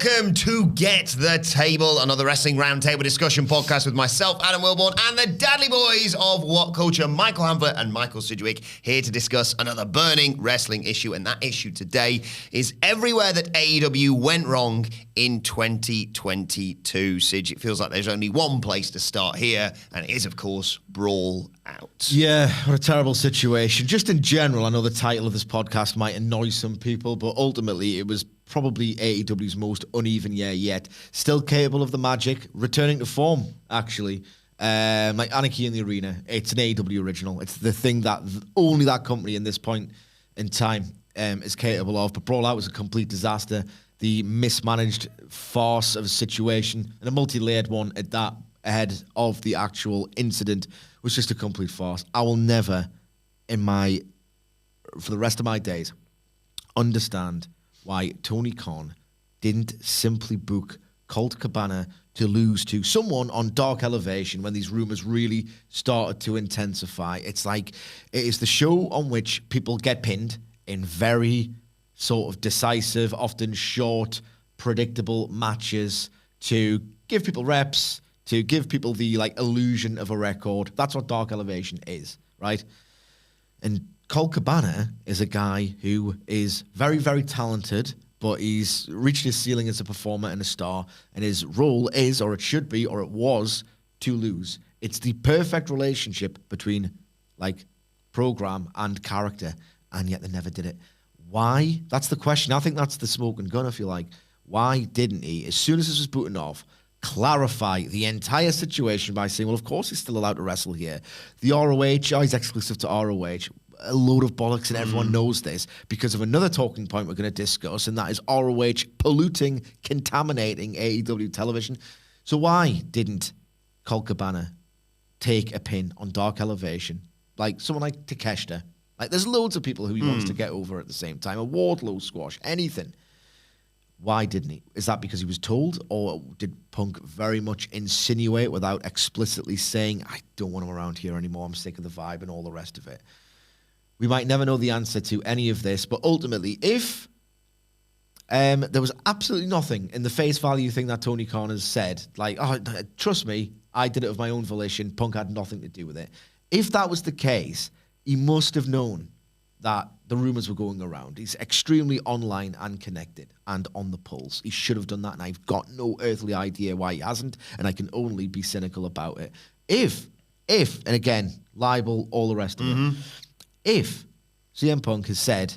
welcome to Get the Table, another wrestling roundtable discussion podcast with myself, Adam Wilborn, and the Dadley boys of WhatCulture, Michael Hamflett and Michael Sidgwick, here to discuss another burning wrestling issue. And that issue today is everywhere that AEW went wrong in 2022. Sidge, it feels like there's only one place to start here, and it is, of course, Brawl Out. Yeah, what a terrible situation. Just in general, I know the title of this podcast might annoy some people, but ultimately it was probably AEW's most uneven year yet. Still capable of the magic, returning to form, actually. Like Anarchy in the Arena, it's an AEW original. It's the thing that only that company in this point in time is capable of. But Brawl Out was a complete disaster. The mismanaged farce of a situation, and a multi-layered one at that, ahead of the actual incident, was just a complete farce. I will never, for the rest of my days, understand why Tony Khan didn't simply book Colt Cabana to lose to someone on Dark Elevation when these rumors really started to intensify. It's like, it is the show on which people get pinned in very sort of decisive, often short, predictable matches to give people reps, to give people the like illusion of a record. That's what Dark Elevation is, right? And Colt Cabana is a guy who is very, very talented, but he's reached his ceiling as a performer and a star, and his role is, or it should be, or it was, to lose. It's the perfect relationship between, like, program and character, and yet they never did it. Why? That's the question. I think that's the smoking gun, if you like. Why didn't he, as soon as this was booting off, clarify the entire situation by saying, well, of course he's still allowed to wrestle here. The ROH, he's exclusive to ROH. A load of bollocks, and everyone knows this because of another talking point we're going to discuss, and that is ROH polluting, contaminating AEW television. So why didn't Colt Cabana take a pin on Dark Elevation? Like someone like Takeshita. Like there's loads of people who he wants to get over at the same time. A Wardlow squash, anything. Why didn't he? Is that because he was told, or did Punk very much insinuate without explicitly saying, I don't want him around here anymore, I'm sick of the vibe and all the rest of it? We might never know the answer to any of this, but ultimately, if there was absolutely nothing in the face value thing that Tony Khan has said, like, oh, trust me, I did it of my own volition, Punk had nothing to do with it. If that was the case, he must have known that the rumors were going around. He's extremely online and connected and on the pulse. He should have done that, and I've got no earthly idea why he hasn't, and I can only be cynical about it. If, and again, libel, all the rest of it, if CM Punk has said,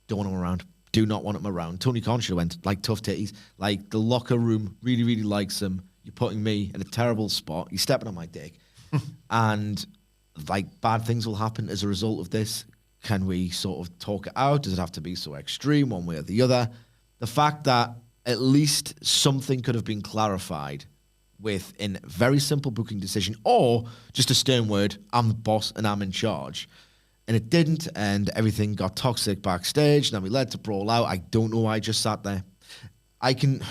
don't want him around, do not want him around, Tony Khan should have went, like, tough titties, like, the locker room really, really likes him, you're putting me in a terrible spot, you're stepping on my dick, and, like, bad things will happen as a result of this. Can we sort of talk it out? Does it have to be so extreme one way or the other? The fact that at least something could have been clarified with a very simple booking decision, or just a stern word, I'm the boss and I'm in charge. And it didn't, and everything got toxic backstage, and then we led to Brawl Out. I don't know why I just sat there. I can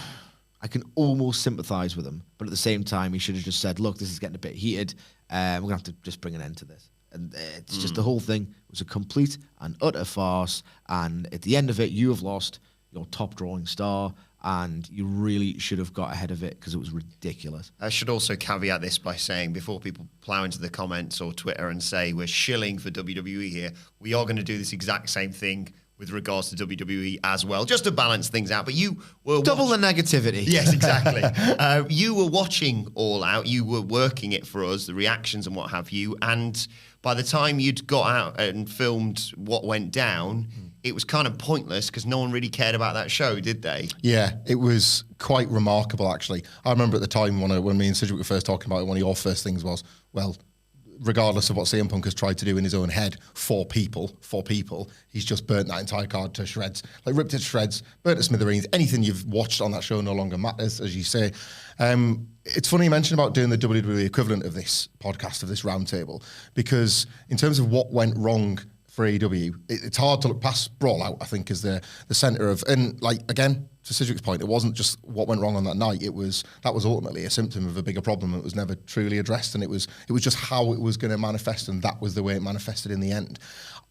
almost sympathise with him, but at the same time, he should have just said, look, this is getting a bit heated. We're going to have to just bring an end to this. And it's just the whole thing was a complete and utter farce, and at the end of it, you have lost your top drawing star, and you really should have got ahead of it because it was ridiculous. I should also caveat this by saying, before people plow into the comments or Twitter and say we're shilling for WWE here, we are going to do this exact same thing with regards to WWE as well, just to balance things out. But you were... Double the negativity. Yes, exactly. You were watching All Out. You were working it for us, the reactions and what have you. And by the time you'd got out and filmed what went down, it was kind of pointless because no one really cared about that show, did they? Yeah, it was quite remarkable, actually. I remember at the time when me and Sidgwick were first talking about it, one of your first things was, well, regardless of what CM Punk has tried to do in his own head, for people, he's just burnt that entire card to shreds. Like, ripped it to shreds, burnt it to smithereens. Anything you've watched on that show no longer matters, as you say. It's funny you mentioned about doing the WWE equivalent of this podcast, of this roundtable, because in terms of what went wrong for AEW, it's hard to look past Brawl Out, I think, as the centre of, and like, again, to Sidgwick's point, it wasn't just what went wrong on that night. That was ultimately a symptom of a bigger problem that was never truly addressed, and it was just how it was going to manifest, and that was the way it manifested in the end.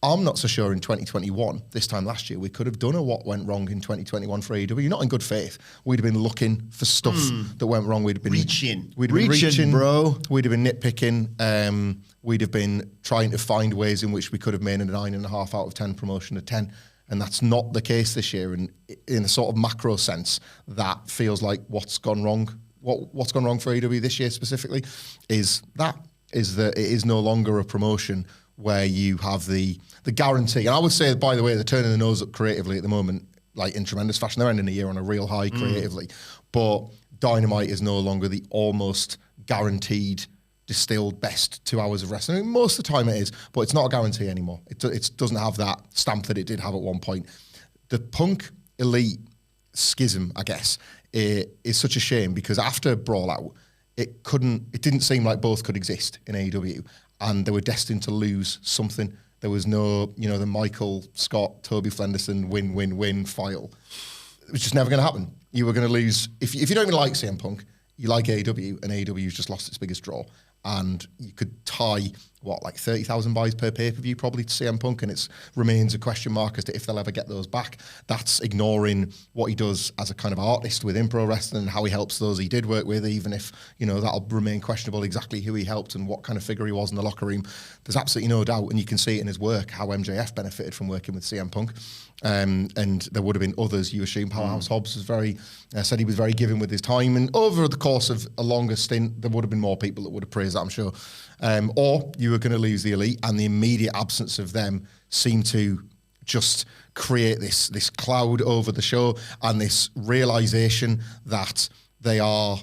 I'm not so sure in 2021, this time last year, we could have done a what went wrong in 2021 for AEW. Not in good faith. We'd have been looking for stuff that went wrong. We'd have been Reaching. We'd have been reaching, bro. We'd have been nitpicking. We'd have been trying to find ways in which we could have made a 9.5 out of 10 promotion a 10. And that's not the case this year. And in a sort of macro sense, that feels like what's gone wrong. What's gone wrong for AEW this year specifically is that it is no longer a promotion where you have the guarantee. And I would say, by the way, they're turning the nose up creatively at the moment, like in tremendous fashion. They're ending the year on a real high creatively. But Dynamite is no longer the almost guaranteed distilled best 2 hours of wrestling. I mean, most of the time it is, but it's not a guarantee anymore. It doesn't have that stamp that it did have at one point. The Punk Elite schism, I guess, is such a shame because after Brawl Out, it didn't seem like both could exist in AEW. And they were destined to lose something. There was no, the Michael Scott, Toby Flenderson win file. It was just never going to happen. You were going to lose. If you don't even like CM Punk, you like AEW, and AEW's just lost its biggest draw. And you could tie, 30,000 buys per pay-per-view probably to CM Punk, and it remains a question mark as to if they'll ever get those back. That's ignoring what he does as a kind of artist within pro wrestling and how he helps those he did work with, even if, that'll remain questionable exactly who he helped and what kind of figure he was in the locker room. There's absolutely no doubt, and you can see it in his work, how MJF benefited from working with CM Punk. And there would have been others, you assume. Powerhouse Hobbs was said he was very giving with his time, and over the course of a longer stint, there would have been more people that would have praised that, I'm sure. Or you were going to lose the Elite, and the immediate absence of them seemed to just create this cloud over the show and this realization that they are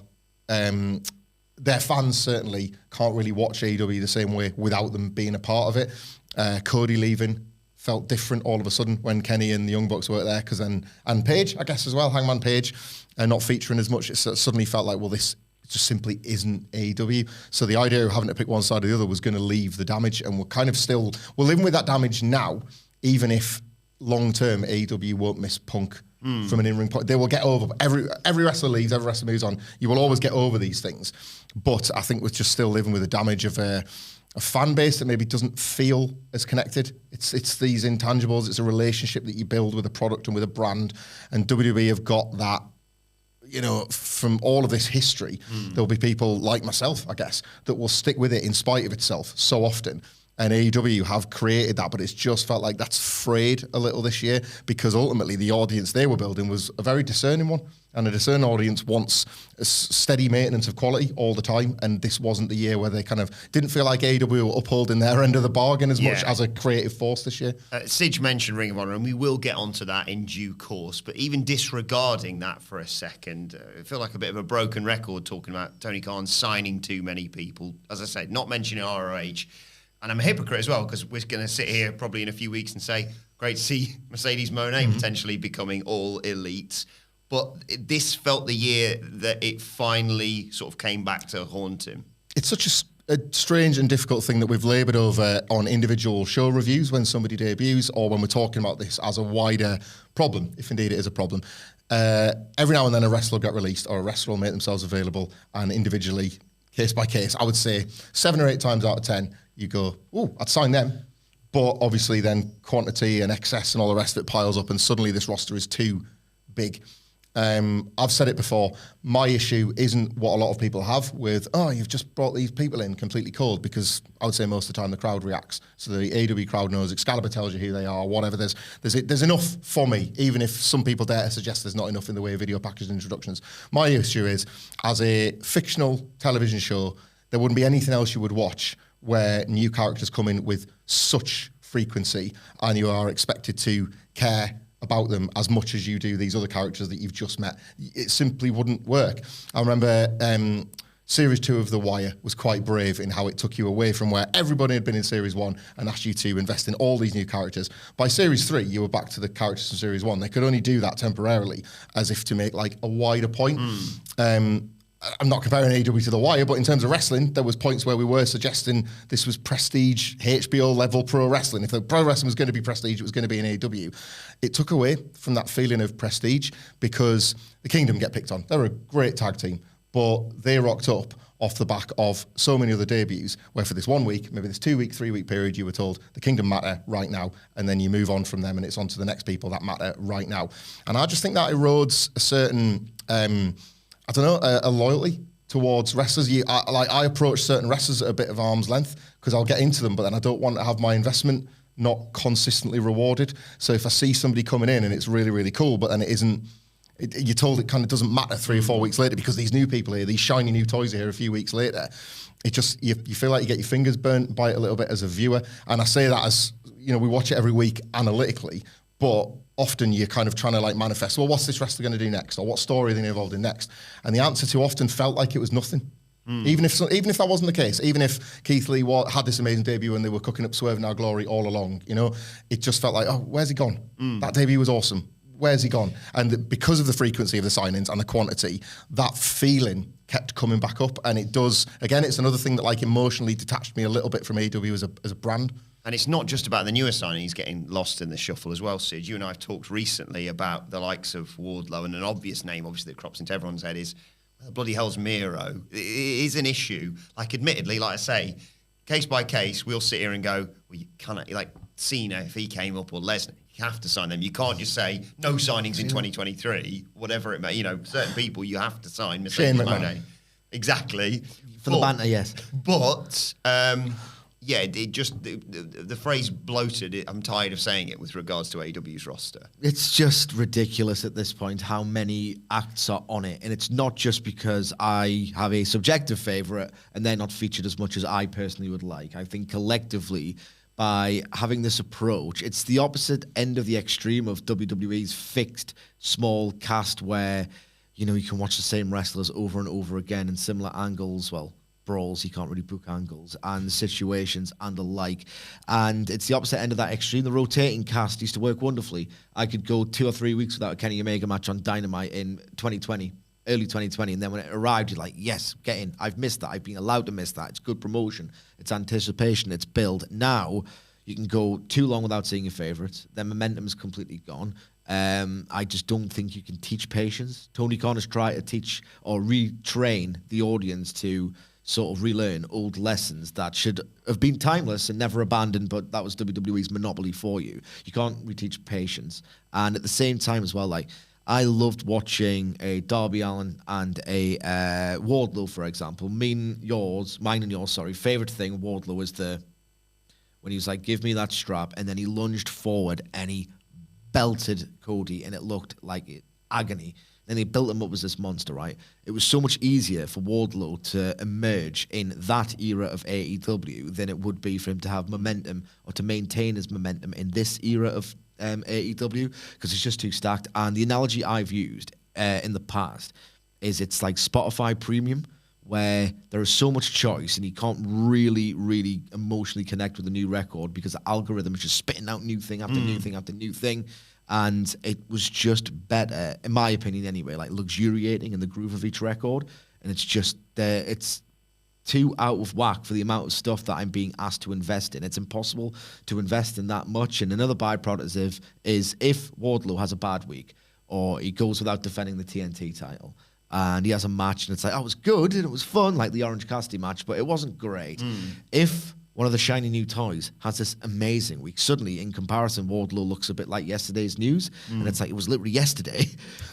their fans certainly can't really watch AEW the same way without them being a part of it. Cody leaving felt different all of a sudden when Kenny and the Young Bucks were there, and Page, I guess, as well, Hangman Page, not featuring as much. It suddenly felt like, this just simply isn't AEW. So the idea of having to pick one side or the other was going to leave the damage, and we're living with that damage now, even if long-term AEW won't miss Punk from an in-ring point. They will get over, every wrestler leaves, every wrestler moves on. You will always get over these things. But I think we're just still living with the damage of a fan base that maybe doesn't feel as connected. It's these intangibles. It's a relationship that you build with a product and with a brand. And WWE have got that, from all of this history. There'll be people like myself, I guess, that will stick with it in spite of itself so often. And AEW have created that, but it's just felt like that's frayed a little this year because ultimately the audience they were building was a very discerning one. And a discerning audience wants a steady maintenance of quality all the time. And this wasn't the year where they kind of didn't feel like AEW were upholding their end of the bargain as much as a creative force this year. Sige mentioned Ring of Honor, and we will get onto that in due course. But even disregarding that for a second, I feel like a bit of a broken record talking about Tony Khan signing too many people. As I said, not mentioning ROH. And I'm a hypocrite as well, because we're going to sit here probably in a few weeks and say, great to see Mercedes Moné potentially becoming all elite. But this felt the year that it finally sort of came back to haunt him. It's such a strange and difficult thing that we've laboured over on individual show reviews when somebody debuts, or when we're talking about this as a wider problem, if indeed it is a problem. Every now and then a wrestler will get released, or a wrestler will make themselves available, and individually, case by case, I would say 7 or 8 times out of 10, you go, I'd sign them. But obviously then quantity and excess and all the rest of it piles up, and suddenly this roster is too big. I've said it before, my issue isn't what a lot of people have with, you've just brought these people in completely cold, because I would say most of the time the crowd reacts. So the AEW crowd knows, Excalibur tells you who they are, whatever. There's enough for me, even if some people dare to suggest there's not enough in the way of video package introductions. My issue is, as a fictional television show, there wouldn't be anything else you would watch where new characters come in with such frequency and you are expected to care about them as much as you do these other characters that you've just met. It simply wouldn't work. I remember Series 2 of The Wire was quite brave in how it took you away from where everybody had been in Series 1 and asked you to invest in all these new characters. By Series 3, you were back to the characters from Series 1. They could only do that temporarily as if to make like a wider point. I'm not comparing AEW to The Wire, but in terms of wrestling, there was points where we were suggesting this was prestige, HBO level pro wrestling. If the pro wrestling was going to be prestige, it was going to be in AEW. It took away from that feeling of prestige because the Kingdom get picked on. They're a great tag team, but they rocked up off the back of so many other debuts where for this 1 week, maybe this 2 week, 3 week period, you were told the Kingdom matter right now, and then you move on from them and it's on to the next people that matter right now. And I just think that erodes a certain, a loyalty towards wrestlers. I approach certain wrestlers at a bit of arm's length because I'll get into them, but then I don't want to have my investment not consistently rewarded. So if I see somebody coming in and it's really, really cool, but then it isn't, you're told it kind of doesn't matter 3 or 4 weeks later because these new people here, these shiny new toys are here a few weeks later. It just, you feel like you get your fingers burnt by it a little bit as a viewer. And I say that as, we watch it every week analytically, but often you're kind of trying to like manifest, well, what's this wrestler going to do next? Or what story are they involved in next? And the answer too often felt like it was nothing. Even if that wasn't the case, even if Keith Lee had this amazing debut and they were cooking up Swerve in Our Glory all along, it just felt like, oh, where's he gone? That debut was awesome. Where's he gone? And because of the frequency of the signings and the quantity, that feeling kept coming back up. And it does, again, it's another thing that like emotionally detached me a little bit from AEW as a brand. And it's not just about the newer signings getting lost in the shuffle as well, Sid. You and I have talked recently about the likes of Wardlow, and an obvious name, obviously, that crops into everyone's head is, bloody hell's Miro. It is an issue. Like, admittedly, like I say, case by case, we'll sit here and go, well, you can't, like Cena, if he came up, or Lesnar, you have to sign them. You can't just say, no signings in 2023, whatever it may, certain people you have to sign. Shane McMahon. Exactly. For the banter, yes. But, it just, the phrase bloated, I'm tired of saying it with regards to AEW's roster. It's just ridiculous at this point how many acts are on it. And it's not just because I have a subjective favourite and they're not featured as much as I personally would like. I think collectively, by having this approach, it's the opposite end of the extreme of WWE's fixed small cast where, you can watch the same wrestlers over and over again in similar angles. Well, brawls, you can't really book angles and situations and the like. And it's the opposite end of that extreme. The rotating cast used to work wonderfully. I could go 2 or 3 weeks without a Kenny Omega match on Dynamite in 2020, early 2020. And then when it arrived, you're like, yes, get in. I've missed that. I've been allowed to miss that. It's good promotion. It's anticipation. It's build. Now you can go too long without seeing your favourites. Their momentum's completely gone. I just don't think you can teach patience. Tony Khan has tried to teach or retrain the audience to sort of relearn old lessons that should have been timeless and never abandoned, but that was WWE's monopoly for you. You can't reteach patience. And at the same time as well, like, I loved watching a Darby Allin and a Wardlow, for example. Mine and yours, favourite thing, Wardlow was when he was like, give me that strap, and then he lunged forward and he belted Cody, and it looked like agony. Then they built him up as this monster, right? It was so much easier for Wardlow to emerge in that era of AEW than it would be for him to have momentum or to maintain his momentum in this era of AEW, because it's just too stacked. And the analogy I've used in the past is it's like Spotify Premium, where there is so much choice and you can't really, really emotionally connect with a new record because the algorithm is just spitting out new thing after new thing after new thing. And it was just better, in my opinion anyway, like luxuriating in the groove of each record. And it's just, it's too out of whack for the amount of stuff that I'm being asked to invest in. It's impossible to invest in that much. And another byproduct is if Wardlow has a bad week or he goes without defending the TNT title and he has a match and it's like, oh, it was good and it was fun, like the Orange Cassidy match, but it wasn't great. If one of the shiny new toys has this amazing week, suddenly, in comparison, Wardlow looks a bit like yesterday's news. And it's like, it was literally yesterday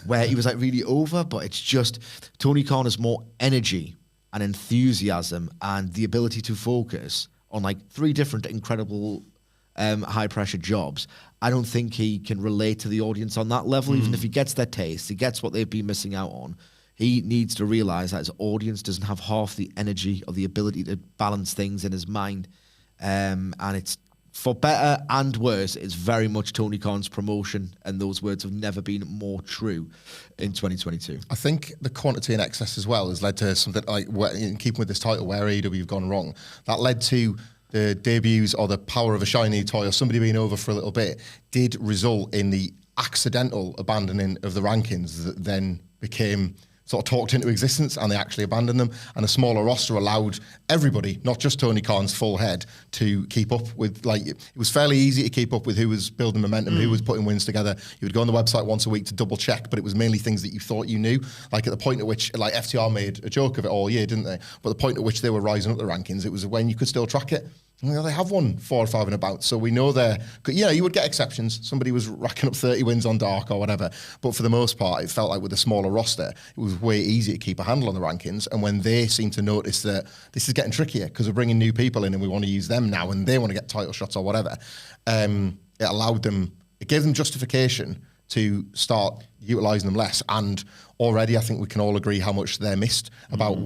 where he was like really over, but it's just Tony Khan has more energy and enthusiasm and the ability to focus on like 3 different incredible high-pressure jobs. I don't think he can relate to the audience on that level, even if he gets their taste, he gets what they've been missing out on. He needs to realize that his audience doesn't have half the energy or the ability to balance things in his mind. And it's, for better and worse, it's very much Tony Khan's promotion, and those words have never been more true in 2022. I think the quantity and excess as well has led to something like, in keeping with this title, where AEW have gone wrong. That led to the debuts or the power of a shiny toy or somebody being over for a little bit did result in the accidental abandoning of the rankings that then became sort of talked into existence, and they actually abandoned them. And a smaller roster allowed everybody, not just Tony Khan's full head, to keep up with, like, it was fairly easy to keep up with who was building momentum, who was putting wins together. You would go on the website once a week to double check, but it was mainly things that you thought you knew. Like at the point at which, like FTR made a joke of it all year, didn't they? But the point at which they were rising up the rankings, it was when you could still track it. Well, they have won 4 or 5 and about, so we know they're... you would get exceptions. Somebody was racking up 30 wins on Dark or whatever, but for the most part, it felt like with a smaller roster, it was way easier to keep a handle on the rankings, and when they seem to notice that this is getting trickier because we're bringing new people in and we want to use them now and they want to get title shots or whatever, it allowed them... It gave them justification to start utilising them less, and already I think we can all agree how much they're missed about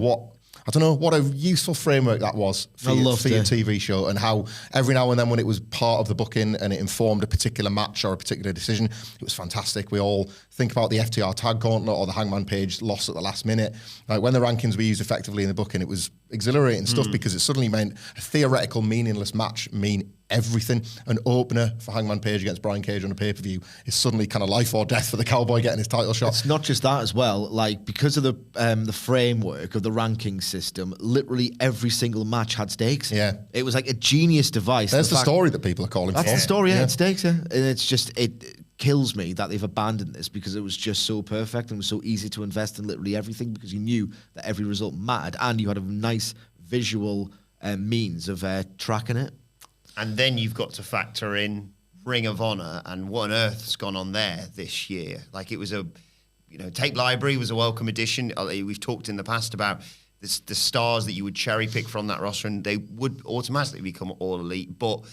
I don't know what a useful framework that was for your TV show, and how every now and then when it was part of the booking and it informed a particular match or a particular decision, it was fantastic. We all think about the FTR tag gauntlet or the Hangman Page loss at the last minute. Like when the rankings were used effectively in the booking, it was exhilarating stuff because it suddenly made a theoretical meaningless match mean everything. An opener for Hangman Page against Brian Cage on a pay-per-view is suddenly kind of life or death for the Cowboy getting his title shot. It's not just that as well. Like, because of the framework of the ranking system, literally every single match had stakes. Yeah. It was like a genius device. There's the story that people are calling for. That's the story, yeah. It stakes, yeah. And it's just, it kills me that they've abandoned this because it was just so perfect and it was so easy to invest in literally everything because you knew that every result mattered and you had a nice visual means of tracking it. And then you've got to factor in Ring of Honor and what on earth's gone on there this year. Like it was Tape Library was a welcome addition. We've talked in the past about the stars that you would cherry pick from that roster and they would automatically become all elite. But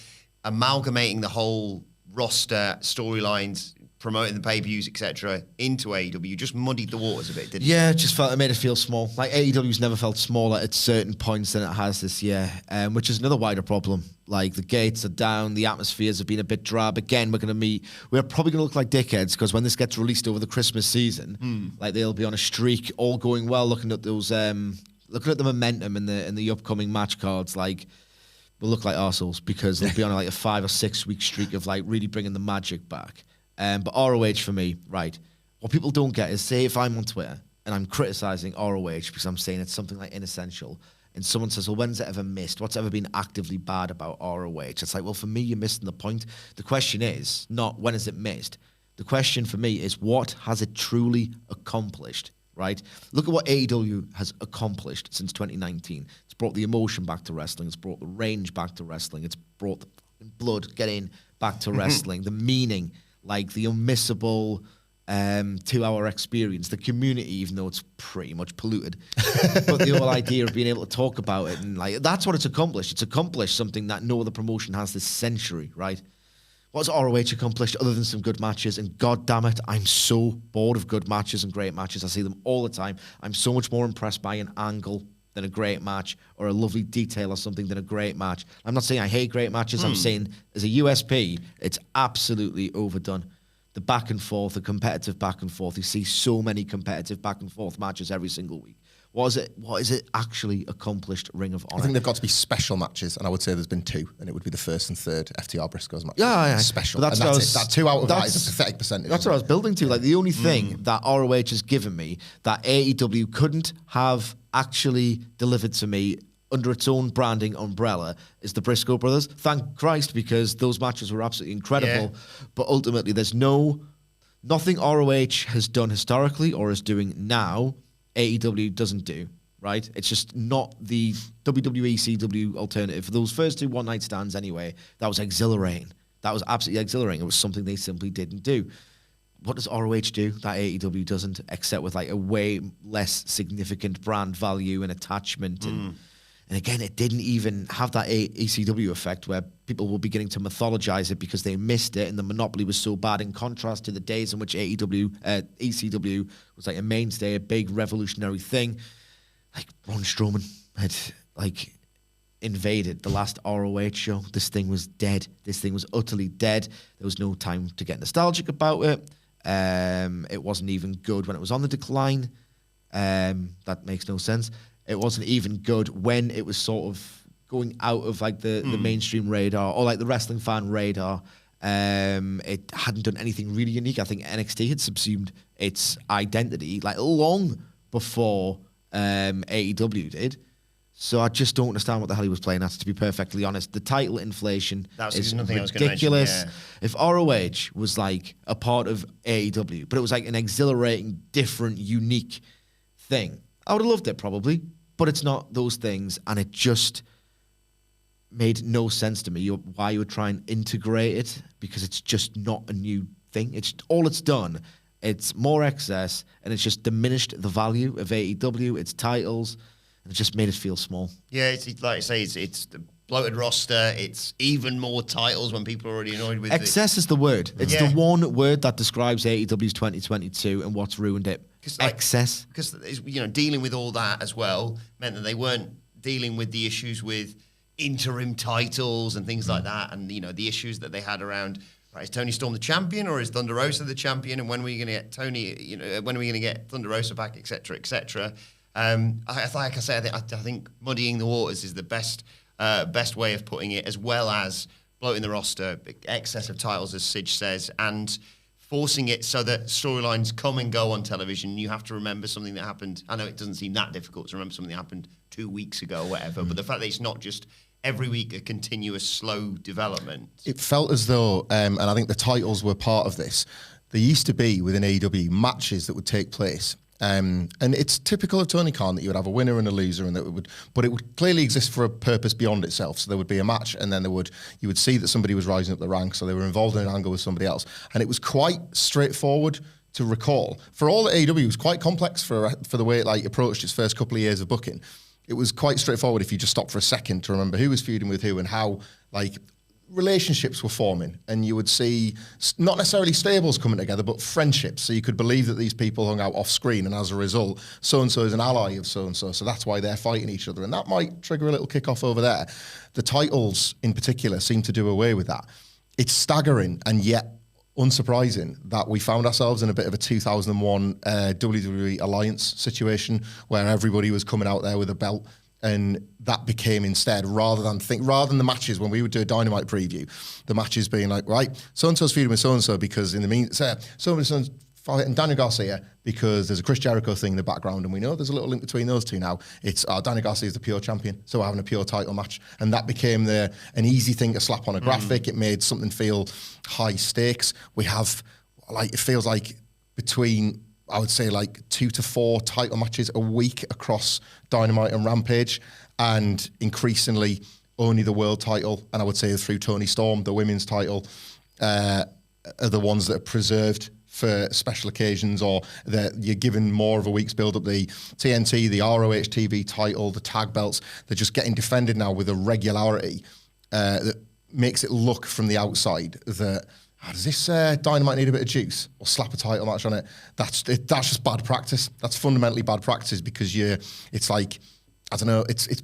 amalgamating the whole roster, storylines, promoting the pay-per-views, etc., into AEW, just muddied the waters a bit, didn't it? Yeah, it made it feel small. Like AEW's never felt smaller at certain points than it has this year, which is another wider problem. Like the gates are down, the atmospheres have been a bit drab. Again, we're probably going to look like dickheads because when this gets released over the Christmas season, like they'll be on a streak, all going well, looking at those, looking at the momentum in the upcoming match cards, like. We'll look like arseholes because they'll be on like a 5 or 6 week streak of like really bringing the magic back. But ROH for me, right, what people don't get is, say if I'm on Twitter and I'm criticising ROH because I'm saying it's something like inessential, and someone says, well, when's it ever missed? What's ever been actively bad about ROH? It's like, well, for me, you're missing the point. The question is not when is it missed. The question for me is what has it truly accomplished? Right? Look at what AEW has accomplished since 2019. It's brought the emotion back to wrestling. It's brought the range back to wrestling. It's brought the blood getting back to wrestling. The meaning, like the unmissable 2-hour experience. The community, even though it's pretty much polluted. But the whole idea of being able to talk about it, and like that's what it's accomplished. It's accomplished something that no other promotion has this century, right? What's ROH accomplished other than some good matches? And God damn it, I'm so bored of good matches and great matches. I see them all the time. I'm so much more impressed by an angle than a great match or a lovely detail or something than a great match. I'm not saying I hate great matches. I'm saying as a USP, it's absolutely overdone. The back and forth, the competitive back and forth. You see so many competitive back and forth matches every single week. What is it actually accomplished Ring of Honor? I think they've got to be special matches, and I would say there's been 2, and it would be the first and third FTR Briscoes matches. Yeah. Special. But that's it. That 2 out of that is a pathetic percentage. That's what I was building to. Like the only thing that ROH has given me that AEW couldn't have actually delivered to me under its own branding umbrella is the Briscoe brothers. Thank Christ, because those matches were absolutely incredible. Yeah. But ultimately, there's nothing ROH has done historically or is doing now AEW doesn't do, right? It's just not the WWE CW alternative. For those first 2 one-night stands anyway, that was exhilarating. That was absolutely exhilarating. It was something they simply didn't do. What does ROH do that AEW doesn't, except with like a way less significant brand value and attachment? And again, it didn't even have that ECW effect where people were beginning to mythologize it because they missed it and the monopoly was so bad, in contrast to the days in which ECW was like a mainstay, a big revolutionary thing. Like Braun Strowman had like invaded the last ROH show. This thing was dead. This thing was utterly dead. There was no time to get nostalgic about it. It wasn't even good when it was on the decline. That makes no sense. It wasn't even good when it was sort of going out of like the mainstream radar or like the wrestling fan radar. It hadn't done anything really unique. I think NXT had subsumed its identity like long before AEW did. So I just don't understand what the hell he was playing at, to be perfectly honest. The title inflation is ridiculous. If ROH was like a part of AEW, but it was like an exhilarating, different, unique thing, I would have loved it probably, but it's not those things, and it just made no sense to me why you would try and integrate it, because it's just not a new thing. It's all it's done. It's more excess, and it's just diminished the value of AEW, its titles, and it just made it feel small. Yeah, it's like I say, it's the bloated roster. It's even more titles when people are already annoyed with excess is the word. It's the one word that describes AEW's 2022 and what's ruined it. Excess. Because dealing with all that as well meant that they weren't dealing with the issues with interim titles and things like that, and the issues that they had around. Right, is Tony Storm the champion, or is Thunder Rosa the champion? And when are we going to get Tony? When are we going to get Thunder Rosa back, etc., etc. Like I said, I think muddying the waters is the best way of putting it, as well as bloating the roster, excess of titles, as Sidge says, and forcing it so that storylines come and go on television. You have to remember something that happened. I know it doesn't seem that difficult to remember something that happened 2 weeks ago or whatever, but the fact that it's not just every week a continuous slow development. It felt as though, and I think the titles were part of this, there used to be within AEW matches that would take place. And it's typical of Tony Khan that you would have a winner and a loser, and but it would clearly exist for a purpose beyond itself. So there would be a match, and then you would see that somebody was rising up the ranks, so they were involved in an angle with somebody else, and it was quite straightforward to recall. For all that AEW was quite complex for the way it approached its first couple of years of booking. It was quite straightforward if you just stopped for a second to remember who was feuding with who and how relationships were forming, and you would see not necessarily stables coming together, but friendships. So you could believe that these people hung out off screen, and as a result, so-and-so is an ally of so-and-so, so that's why they're fighting each other, and that might trigger a little kick-off over there. The titles, in particular, seem to do away with that. It's staggering, and yet unsurprising that we found ourselves in a bit of a 2001 WWE Alliance situation where everybody was coming out there with a belt, and that became instead, rather than the matches, when we would do a Dynamite preview, the matches being like, right, so-and-so's feuding with so-and-so because in the meantime, so-and-so's fighting Daniel Garcia because there's a Chris Jericho thing in the background, and we know there's a little link between those two now. It's Daniel Garcia is the pure champion, so we're having a pure title match, and that became an easy thing to slap on a graphic. It made something feel high stakes. We have, it feels like between, I would say, 2 to 4 title matches a week across Dynamite and Rampage, and increasingly only the world title, and I would say through Tony Storm, the women's title, are the ones that are preserved for special occasions, or that you're given more of a week's build-up. The TNT, the ROH TV title, the tag belts, they're just getting defended now with a regularity that makes it look from the outside that, does this Dynamite need a bit of juice? Or slap a title match on it? That's just bad practice. That's fundamentally bad practice, because it's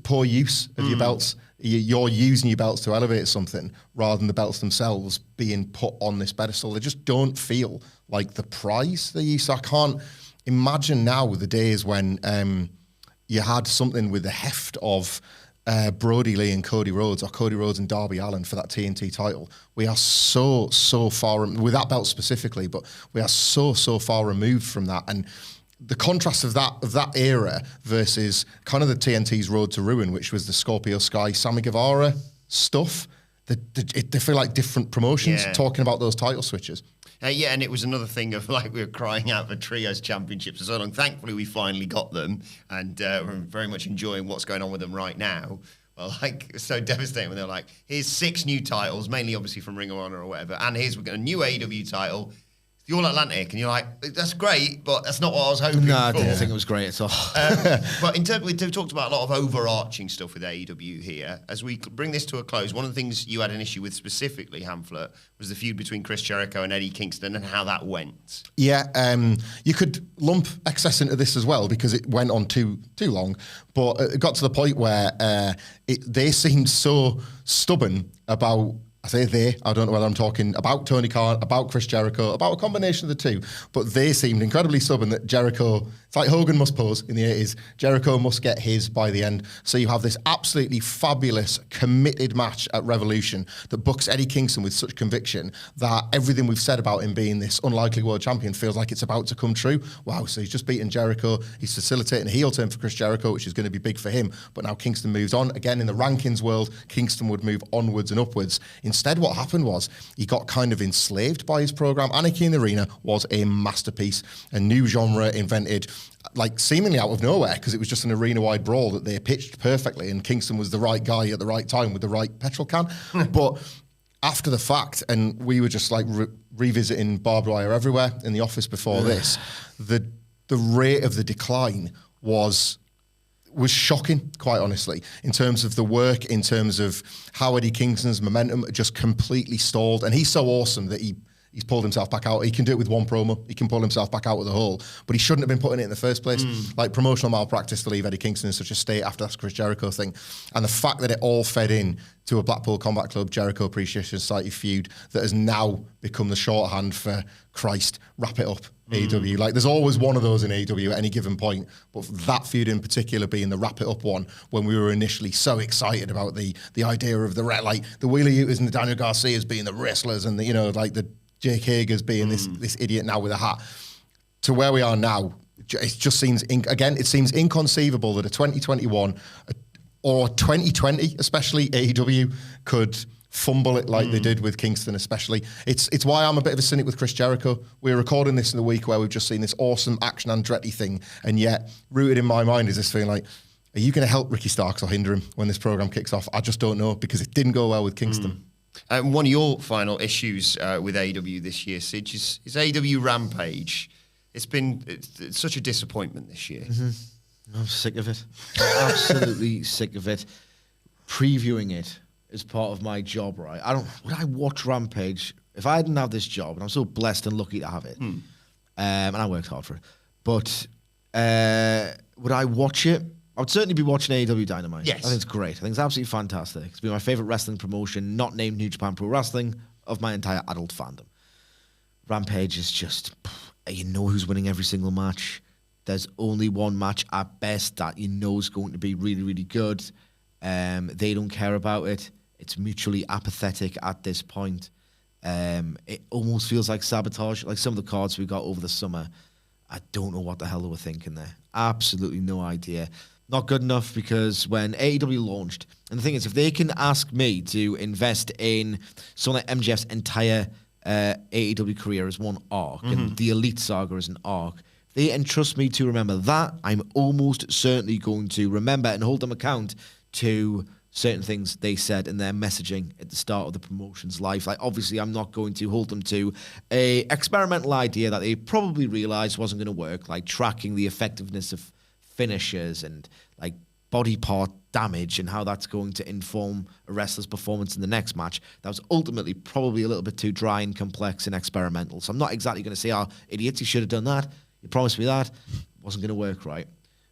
poor use of your belts. You're using your belts to elevate something rather than the belts themselves being put on this pedestal. They just don't feel like the prize they used. So I can't imagine now the days when you had something with the heft of Brody Lee and Cody Rhodes, or Cody Rhodes and Darby Allin for that TNT title. We are so far, with that belt specifically, but we are so far removed from that. And the contrast of that era versus kind of the TNT's road to ruin, which was the Scorpio Sky, Sammy Guevara stuff, they feel like different promotions talking about those title switches. And it was another thing of we were crying out for trios championships for so long. Thankfully, we finally got them, and we're very much enjoying what's going on with them right now. Well, it's so devastating when they're like, here's 6 new titles, mainly obviously from Ring of Honor or whatever, and here's a new AEW title, the All Atlantic, and you're like, that's great, but that's not what I was hoping for. No, I didn't think it was great at all. But in terms, we've talked about a lot of overarching stuff with AEW here. As we bring this to a close, one of the things you had an issue with specifically, Hamflet, was the feud between Chris Jericho and Eddie Kingston and how that went. Yeah, you could lump excess into this as well, because it went on too long, but it got to the point where they seemed so stubborn about I say they, I don't know whether I'm talking about Tony Khan, about Chris Jericho, about a combination of the two, but they seemed incredibly stubborn that Jericho, it's like Hogan must pose in the 80s, Jericho must get his by the end. So you have this absolutely fabulous, committed match at Revolution that books Eddie Kingston with such conviction that everything we've said about him being this unlikely world champion feels like it's about to come true. Wow, so he's just beaten Jericho, he's facilitating a heel turn for Chris Jericho, which is going to be big for him, but now Kingston moves on. Again, in the rankings world, Kingston would move onwards and upwards. Instead, what happened was he got kind of enslaved by his program. Anarchy in the Arena was a masterpiece, a new genre invented, like seemingly out of nowhere, because it was just an arena-wide brawl that they pitched perfectly, and Kingston was the right guy at the right time with the right petrol can. But after the fact, and we were just like revisiting Barbed Wire Everywhere in the office before this, the rate of the decline was shocking, quite honestly, in terms of the work, in terms of how Eddie Kingston's momentum just completely stalled. And he's so awesome that he's pulled himself back out. He can do it with one promo. He can pull himself back out with a hole, but he shouldn't have been putting it in the first place. Like promotional malpractice to leave Eddie Kingston in such a state after that Chris Jericho thing. And the fact that it all fed in to a Blackpool Combat Club Jericho Appreciation Society feud that has now become the shorthand for Christ, wrap it up, AEW. Like there's always one of those in AEW at any given point, but that feud in particular being the wrap it up one, when we were initially so excited about the idea of the Wheeler Utahs and the Daniel Garcias being the wrestlers, and the Jake Hager's being this idiot now with a hat, to where we are now. It just seems it seems inconceivable that a 2021 or 2020 especially AEW could fumble it like they did with Kingston especially. It's why I'm a bit of a cynic with Chris Jericho. We're recording this in the week where we've just seen this awesome action Andretti thing, and yet rooted in my mind is this feeling like, are you going to help Ricky Starks or hinder him when this program kicks off? I just don't know, because it didn't go well with Kingston. One of your final issues with AEW this year, Sid, is AEW Rampage. It's such a disappointment this year. I'm sick of it. Absolutely sick of it. Previewing it is part of my job, right? Would I watch Rampage if I didn't have this job? And I'm so blessed and lucky to have it. And I worked hard for it. But would I watch it? I would certainly be watching AEW Dynamite. Yes. I think it's great. I think it's absolutely fantastic. It's been my favourite wrestling promotion, not named New Japan Pro Wrestling, of my entire adult fandom. Rampage is just, you know who's winning every single match. There's only one match at best that you know is going to be really, really good. They don't care about it. It's mutually apathetic at this point. It almost feels like sabotage. Like some of the cards we got over the summer, I don't know what the hell they were thinking there. Absolutely no idea. Not good enough, because when AEW launched, and the thing is, if they can ask me to invest in someone like MJF's entire AEW career as one arc, and the Elite Saga as an arc, if they entrust me to remember that, I'm almost certainly going to remember and hold them account to certain things they said in their messaging at the start of the promotion's life. Like, obviously, I'm not going to hold them to a experimental idea that they probably realized wasn't going to work, like tracking the effectiveness of finishers and like body part damage and how that's going to inform a wrestler's performance in the next match. That was ultimately probably a little bit too dry and complex and experimental. So I'm not exactly going to say, oh, idiots, you should have done that. You promised me that. Wasn't going to work right.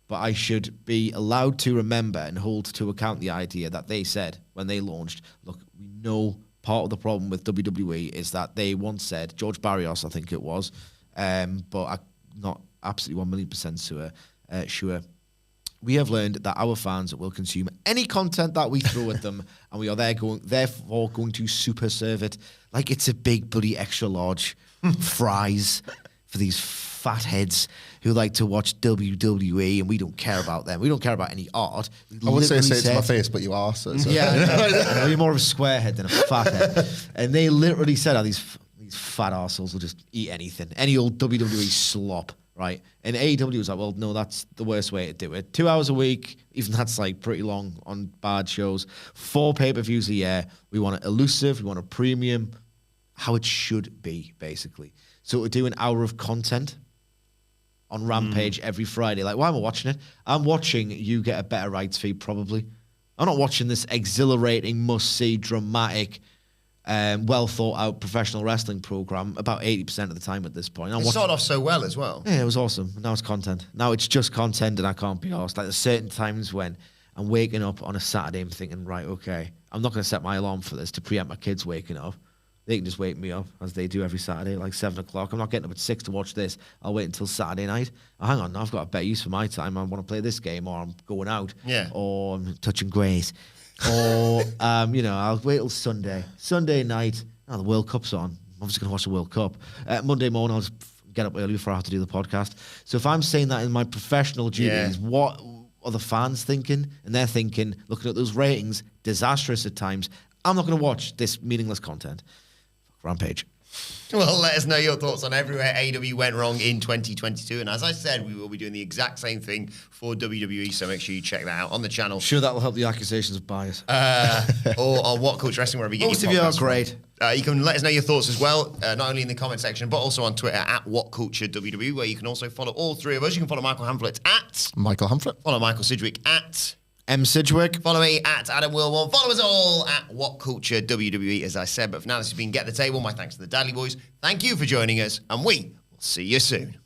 But I should be allowed to remember and hold to account the idea that they said when they launched, look, we know part of the problem with WWE is that they once said, George Barrios, I think it was, but I'm not absolutely 1,000,000% sure. We have learned that our fans will consume any content that we throw at them, and we are therefore going to super serve it like it's a big bloody extra large fries for these fat heads who like to watch WWE, and we don't care about them. We don't care about any art. I would say it to my face, but you are. So yeah, I know you're more of a square head than a fat head. And they literally said, these fat arseholes will just eat anything, any old WWE slop. Right, and AEW was like, well, no, that's the worst way to do it. 2 hours a week, even that's like pretty long on bad shows. 4 pay-per-views a year. We want it elusive. We want a premium, how it should be, basically. So we're doing an hour of content on Rampage every Friday. Like, why am I watching it? I'm watching you get a better rights feed, probably. I'm not watching this exhilarating, must-see, dramatic, well thought out professional wrestling program about 80% of the time at this point. It started off so well as well. Yeah, it was awesome. Now it's content. Now it's just content, and I can't be arsed. Like, there's certain times when I'm waking up on a Saturday and thinking, right, okay, I'm not going to set my alarm for this to preempt my kids waking up. They can just wake me up, as they do every Saturday, like 7 o'clock. I'm not getting up at 6 to watch this. I'll wait until Saturday night. Oh, hang on, I've got a better use for my time. I want to play this game, or I'm going out, or I'm touching grace, or, I'll wait till Sunday. Sunday night, the World Cup's on. I'm obviously going to watch the World Cup. Monday morning, I'll just get up early before I have to do the podcast. So if I'm saying that in my professional duties, what are the fans thinking? And they're thinking, looking at those ratings, disastrous at times, I'm not going to watch this meaningless content. Rampage. Well, let us know your thoughts on everywhere AEW went wrong in 2022. And as I said, we will be doing the exact same thing for WWE, so make sure you check that out on the channel. Sure, that will help the accusations of bias. Or on What Culture Wrestling, wherever you get Most your of you are podcasts great. from. You can let us know your thoughts as well, not only in the comment section, but also on Twitter at WhatCultureWW, where you can also follow all three of us. You can follow Michael Hamflett at Michael Hamflett. Follow Michael Sidgwick at M. Sidgwick. Follow me at Adam Wilborn. Follow us all at What Culture WWE, as I said. But for now, this has been Get the Table. My thanks to the Dadley Boys. Thank you for joining us, and we will see you soon.